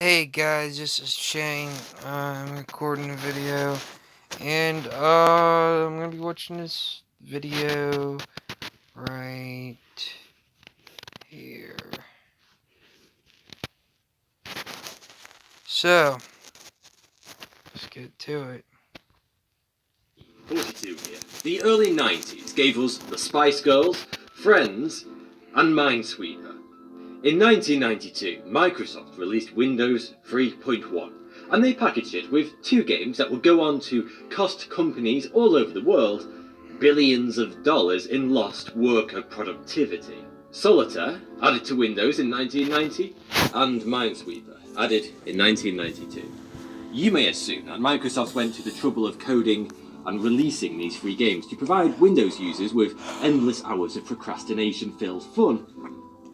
Hey guys, this is Shane. I'm recording a video, and I'm gonna be watching this video right here. So, let's get to it. THOUGHTY2 here. The early 90s gave us the Spice Girls, Friends, and Minesweeper. In 1992, Microsoft released Windows 3.1, and they packaged it with two games that would go on to cost companies all over the world billions of dollars in lost worker productivity. Solitaire, added to Windows in 1990, and Minesweeper, added in 1992. You may assume that Microsoft went to the trouble of coding and releasing these free games to provide Windows users with endless hours of procrastination-filled fun.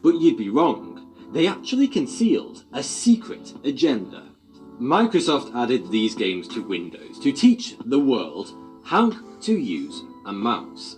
But you'd be wrong. They actually concealed a secret agenda. Microsoft added these games to Windows to teach the world how to use a mouse.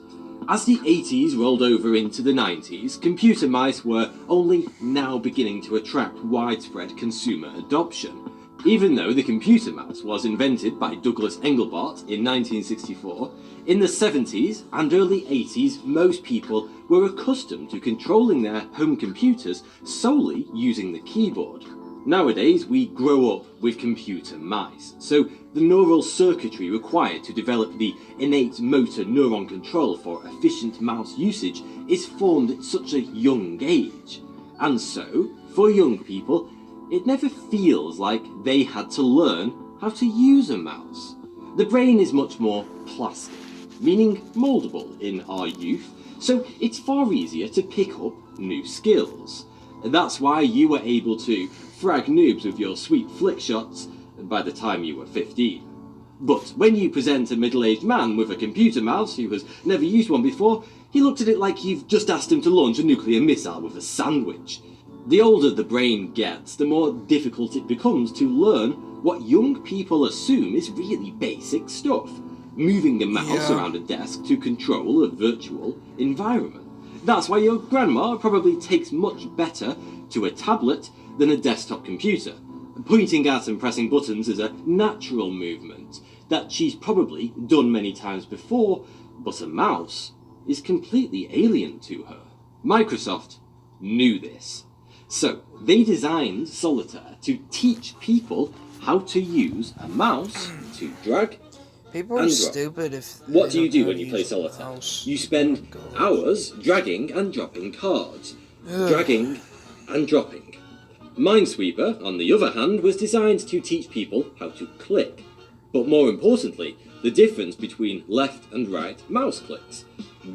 As the 80s rolled over into the 90s, computer mice were only now beginning to attract widespread consumer adoption. Even though the computer mouse was invented by Douglas Engelbart in 1964, in the 70s and early 80s most people were accustomed to controlling their home computers solely using the keyboard. Nowadays we grow up with computer mice, so the neural circuitry required to develop the innate motor neuron control for efficient mouse usage is formed at such a young age. And so, for young people, it never feels like they had to learn how to use a mouse. The brain is much more plastic, meaning mouldable in our youth, so it's far easier to pick up new skills. That's why you were able to frag noobs with your sweet flick shots by the time you were 15. But when you present a middle-aged man with a computer mouse who has never used one before, he looks at it like you've just asked him to launch a nuclear missile with a sandwich. The older the brain gets, the more difficult it becomes to learn what young people assume is really basic stuff. Moving a mouse around a desk to control a virtual environment. That's why your grandma probably takes much better to a tablet than a desktop computer. Pointing at and pressing buttons is a natural movement that she's probably done many times before, but a mouse is completely alien to her. Microsoft knew this. So, they designed Solitaire to teach people how to use a mouse to drag People are and drop. stupid if What they do you don't do know when how you to play use a Solitaire? mouse. You spend God. hours dragging and dropping cards. Ugh. Dragging and dropping. Minesweeper, on the other hand, was designed to teach people how to click. But more importantly, the difference between left and right mouse clicks.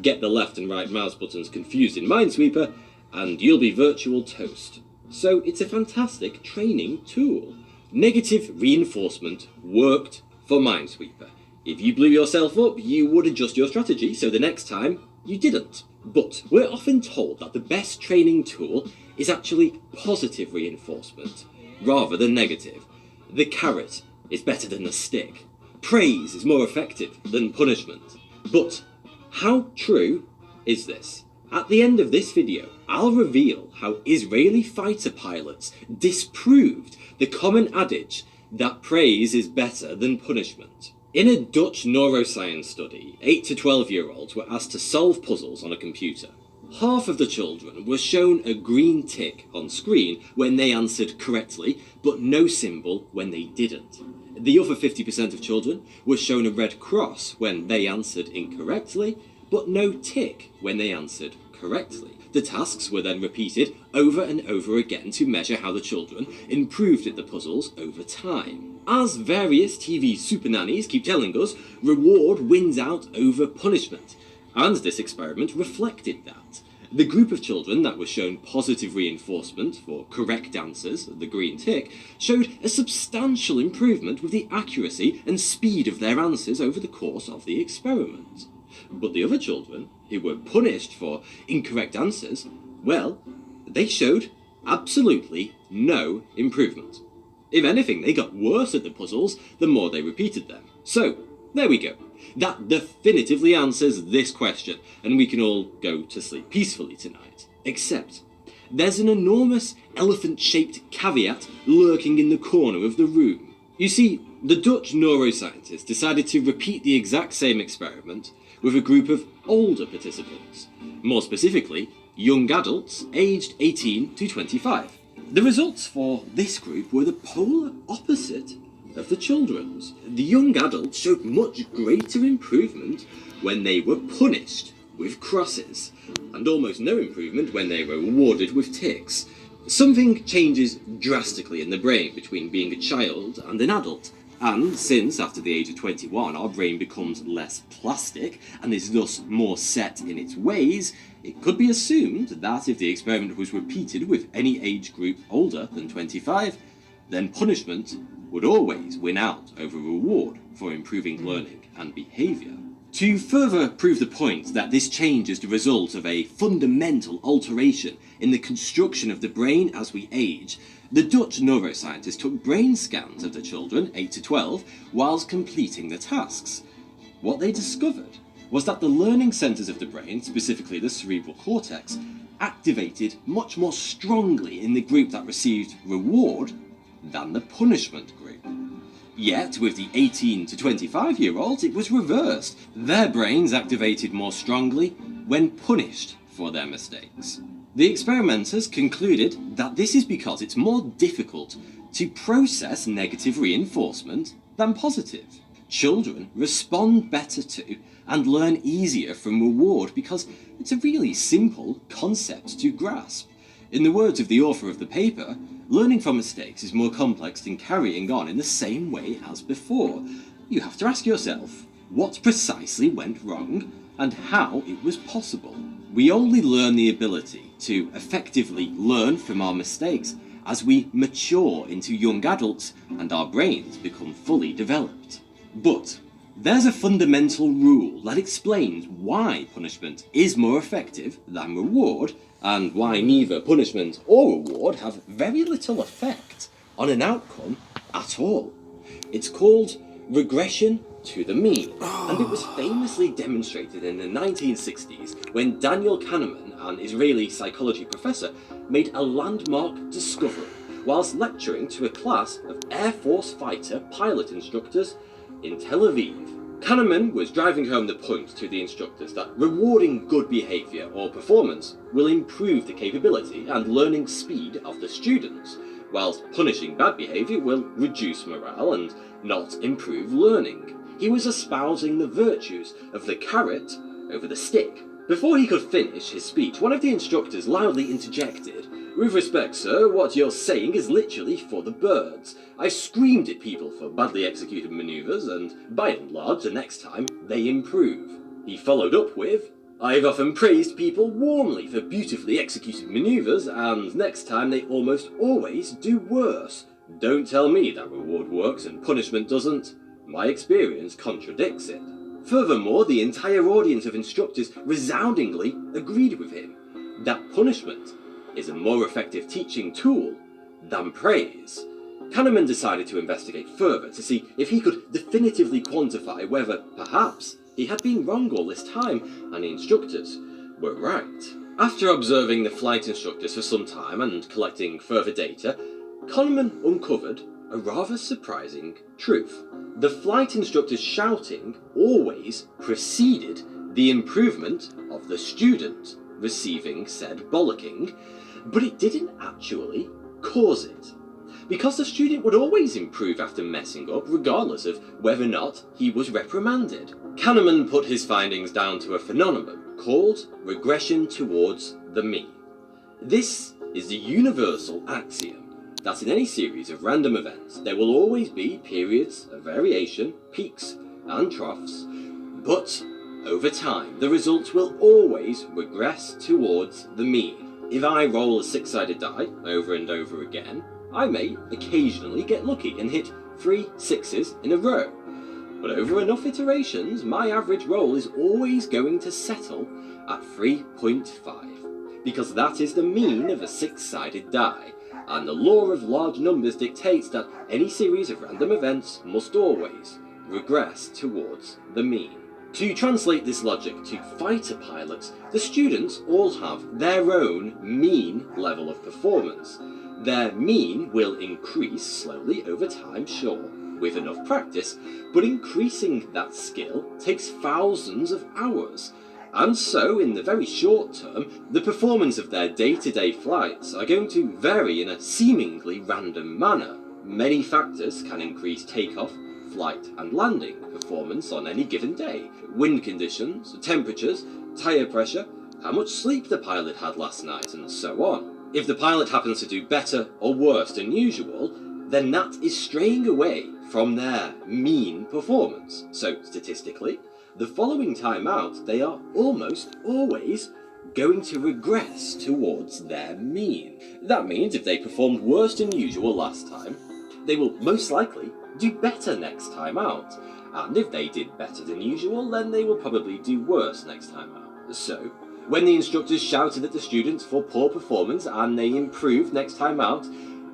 Get the left and right mouse buttons confused in Minesweeper, and you'll be virtual toast. So it's a fantastic training tool. Negative reinforcement worked for Minesweeper. If you blew yourself up, you would adjust your strategy so the next time you didn't. But we're often told that the best training tool is actually positive reinforcement, rather than negative. The carrot is better than the stick. Praise is more effective than punishment. But how true is this? At the end of this video, I'll reveal how Israeli fighter pilots disproved the common adage that praise is better than punishment. In a Dutch neuroscience study, 8 to 12-year-olds were asked to solve puzzles on a computer. Half of the children were shown a green tick on screen when they answered correctly, but no symbol when they didn't. The other 50% of children were shown a red cross when they answered incorrectly, but no tick when they answered correctly. The tasks were then repeated over and over again to measure how the children improved at the puzzles over time. As various TV super nannies keep telling us, reward wins out over punishment. And this experiment reflected that. The group of children that was shown positive reinforcement for correct answers, the green tick, showed a substantial improvement with the accuracy and speed of their answers over the course of the experiment. But the other children, who were punished for incorrect answers, well, they showed absolutely no improvement. If anything, they got worse at the puzzles the more they repeated them. So, there we go. That definitively answers this question, and we can all go to sleep peacefully tonight. Except, there's an enormous elephant-shaped caveat lurking in the corner of the room. You see, the Dutch neuroscientists decided to repeat the exact same experiment with a group of older participants, more specifically, young adults aged 18 to 25. The results for this group were the polar opposite of the children's. The young adults showed much greater improvement when they were punished with crosses, and almost no improvement when they were rewarded with ticks. Something changes drastically in the brain between being a child and an adult, and since after the age of 21 our brain becomes less plastic and is thus more set in its ways, it could be assumed that if the experiment was repeated with any age group older than 25, then punishment would always win out over reward for improving learning and behaviour. To further prove the point that this change is the result of a fundamental alteration in the construction of the brain as we age, the Dutch neuroscientists took brain scans of the children, 8 to 12, whilst completing the tasks. What they discovered was that the learning centres of the brain, specifically the cerebral cortex, activated much more strongly in the group that received reward than the punishment group. Yet, with the 18 to 25-year-olds, it was reversed. Their brains activated more strongly when punished for their mistakes. The experimenters concluded that this is because it's more difficult to process negative reinforcement than positive. Children respond better to and learn easier from reward because it's a really simple concept to grasp. In the words of the author of the paper, learning from mistakes is more complex than carrying on in the same way as before. You have to ask yourself what precisely went wrong and how it was possible. We only learn the ability to effectively learn from our mistakes as we mature into young adults and our brains become fully developed. But there's a fundamental rule that explains why punishment is more effective than reward, and why neither punishment or reward have very little effect on an outcome at all. It's called regression to the mean, and it was famously demonstrated in the 1960s when Daniel Kahneman, an Israeli psychology professor, made a landmark discovery whilst lecturing to a class of Air Force fighter pilot instructors in Tel Aviv. Kahneman was driving home the point to the instructors that rewarding good behaviour or performance will improve the capability and learning speed of the students, whilst punishing bad behaviour will reduce morale and not improve learning. He was espousing the virtues of the carrot over the stick. Before he could finish his speech, one of the instructors loudly interjected, "With respect, sir, what you're saying is literally for the birds. I've screamed at people for badly executed manoeuvres, and by and large, the next time, they improve." He followed up with, "I've often praised people warmly for beautifully executed manoeuvres, and next time they almost always do worse. Don't tell me that reward works and punishment doesn't. My experience contradicts it." Furthermore, the entire audience of instructors resoundingly agreed with him that punishment is a more effective teaching tool than praise. Kahneman decided to investigate further to see if he could definitively quantify whether, perhaps, he had been wrong all this time and the instructors were right. After observing the flight instructors for some time and collecting further data, Kahneman uncovered a rather surprising truth. The flight instructor's shouting always preceded the improvement of the student receiving said bollocking, but it didn't actually cause it, because the student would always improve after messing up regardless of whether or not he was reprimanded. Kahneman put his findings down to a phenomenon called regression towards the mean. This is the universal axiom that in any series of random events there will always be periods of variation, peaks and troughs, but over time the results will always regress towards the mean. If I roll a six-sided die over and over again, I may occasionally get lucky and hit 3 sixes in a row, but over enough iterations my average roll is always going to settle at 3.5, because that is the mean of a six-sided die, and the law of large numbers dictates that any series of random events must always regress towards the mean. To translate this logic to fighter pilots, the students all have their own mean level of performance. Their mean will increase slowly over time, sure, with enough practice, but increasing that skill takes thousands of hours. And so, in the very short term, the performance of their day-to-day flights are going to vary in a seemingly random manner. Many factors can increase takeoff, flight and landing performance on any given day. Wind conditions, temperatures, tyre pressure, how much sleep the pilot had last night, and so on. If the pilot happens to do better or worse than usual, then that is straying away from their mean performance. So statistically, the following time out, they are almost always going to regress towards their mean. That means if they performed worse than usual last time, they will most likely do better next time out. And if they did better than usual, then they will probably do worse next time out. So, when the instructors shouted at the students for poor performance and they improved next time out,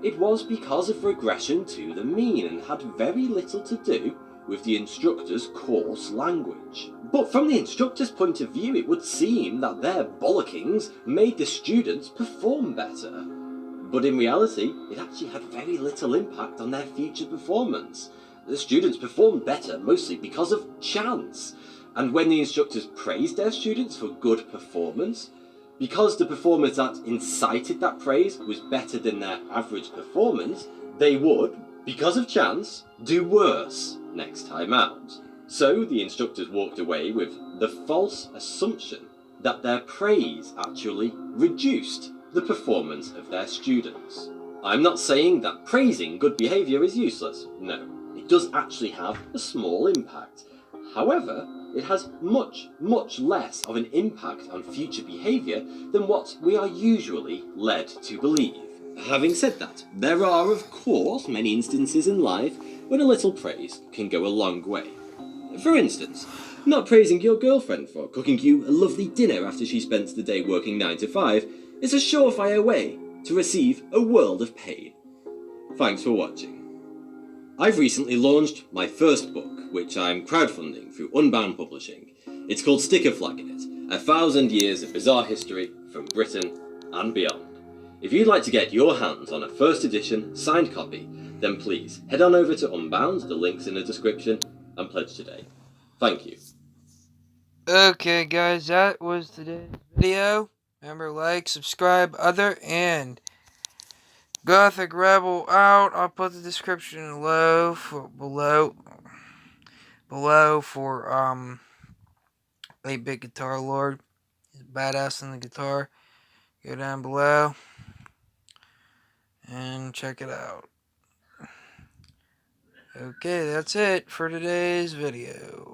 it was because of regression to the mean and had very little to do with the instructor's coarse language. But from the instructor's point of view, it would seem that their bollockings made the students perform better. But in reality, it actually had very little impact on their future performance. The students performed better mostly because of chance. And when the instructors praised their students for good performance, because the performance that incited that praise was better than their average performance, they would, because of chance, do worse next time out. So the instructors walked away with the false assumption that their praise actually reduced the performance of their students. I'm not saying that praising good behaviour is useless. No, it does actually have a small impact. However, it has much, much less of an impact on future behaviour than what we are usually led to believe. Having said that, there are of course many instances in life when a little praise can go a long way. For instance, not praising your girlfriend for cooking you a lovely dinner after she spent the day working 9 to 5 is a surefire way to receive a world of pain. Thanks for watching. I've recently launched my first book, which I'm crowdfunding through Unbound Publishing. It's called Sticker Flagging It, 1,000 Years of Bizarre History from Britain and Beyond. If you'd like to get your hands on a first edition signed copy, then please head on over to Unbound, the link's in the description, and pledge today. Thank you. Okay, guys, that was today's video. Remember, like, subscribe, other, and Gothic Rebel out. I'll put the description below for 8-Bit Guitar Lord. He's badass on the guitar. Go down below and check it out. Okay, that's it for today's video.